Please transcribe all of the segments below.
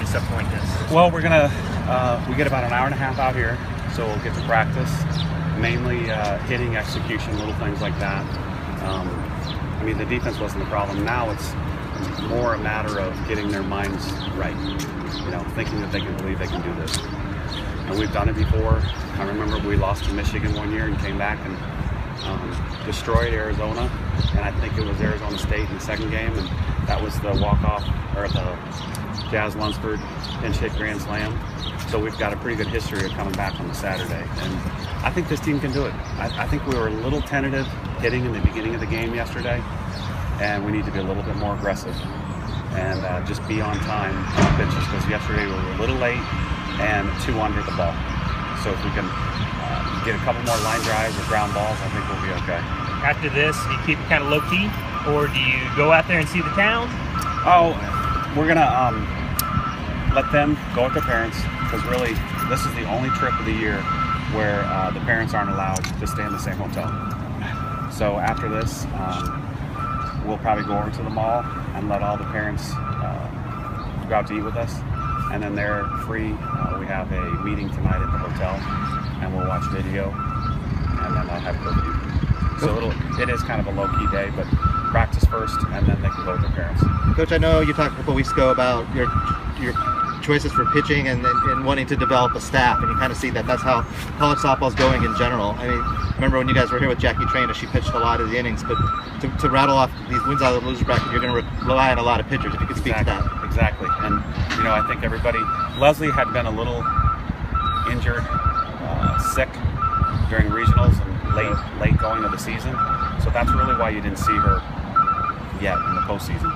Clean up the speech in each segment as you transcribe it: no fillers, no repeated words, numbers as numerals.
disappoint us? Well, we're gonna we get about an hour and a half out here, so we'll get to practice, mainly hitting, execution, little things like that. I mean, the defense wasn't the problem. Now it's more a matter of getting their minds right, you know, thinking that they can believe they can do this. And we've done it before. I remember we lost to Michigan one year and came back and destroyed Arizona, and I think it was Arizona State in the second game, and that was the walk-off, or the Jazz Lunsford pinch hit grand slam. So we've got a pretty good history of coming back on the Saturday, and I think this team can do it. I think we were a little tentative hitting in the beginning of the game yesterday, and we need to be a little bit more aggressive and just be on time on pitches, because yesterday we were a little late and 2 under the ball. So if we can get a couple more line drives or ground balls, I think we'll be okay. After this, you keep it kind of low-key, or do you go out there and see the town? Oh, we're going to let them go with their parents, because really this is the only trip of the year where the parents aren't allowed to stay in the same hotel. So after this, we'll probably go over to the mall and let all the parents go out to eat with us, and then they're free. We have a meeting tonight at the hotel, and we'll watch video, and then I'll have curfew. So it is kind of a low-key day, but practice first, and then they can go with their parents. Coach, I know you talked a couple weeks ago about your choices for pitching and wanting to develop a staff, and you kind of see that that's how college softball is going in general. I mean, remember when you guys were here with Jackie Traina, she pitched a lot of the innings, but to rattle off these wins out of the loser bracket, you're going to rely on a lot of pitchers. If you could speak to that. Exactly. And, you know, I think everybody, Leslie had been a little injured, sick during regionals and late going to the season. So that's really why you didn't see her yet in the postseason.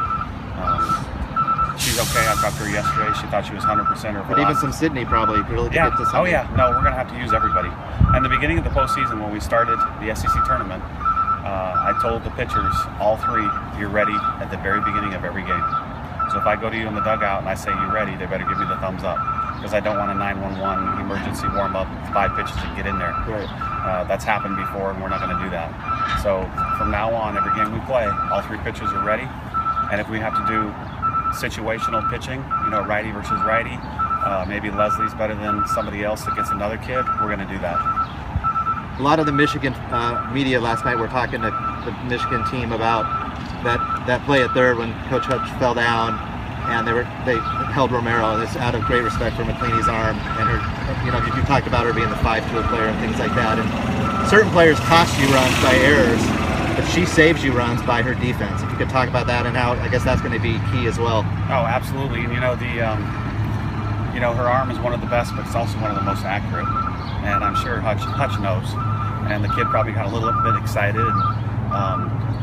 She's okay. I talked to her yesterday. She thought she was 100% her velocity. But even some Sydney probably really yeah. get to something. Oh yeah. No, we're going to have to use everybody. And the beginning of the postseason, when we started the SEC tournament, I told the pitchers, all 3, you're ready at the very beginning of every game. So if I go to you in the dugout and I say you're ready, they better give me the thumbs up, because I don't want a 911 emergency warm-up, 5 pitches and get in there. Right. That's happened before, and we're not going to do that. So from now on, every game we play, all 3 pitchers are ready. And if we have to do situational pitching, you know, righty versus righty, maybe Leslie's better than somebody else that gets another kid, we're going to do that. A lot of the Michigan media last night were talking to the Michigan team about that play at third when Coach Hutch fell down, and they held Romero. This out of great respect for McCleany's arm, and her, you know, you talked about her being the 5-tool player and things like that. And certain players cost you runs by errors, but she saves you runs by her defense. If you could talk about that and how I guess that's going to be key as well. Oh, absolutely. And you know, you know, her arm is one of the best, but it's also one of the most accurate. And I'm sure Hutch knows. And the kid probably got a little bit excited.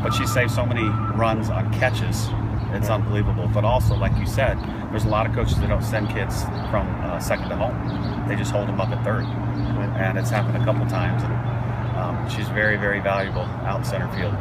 But she saved so many runs on catches. It's unbelievable. But also, like you said, there's a lot of coaches that don't send kids from second to home. They just hold them up at third. And it's happened a couple times. And she's very, very valuable out in center field.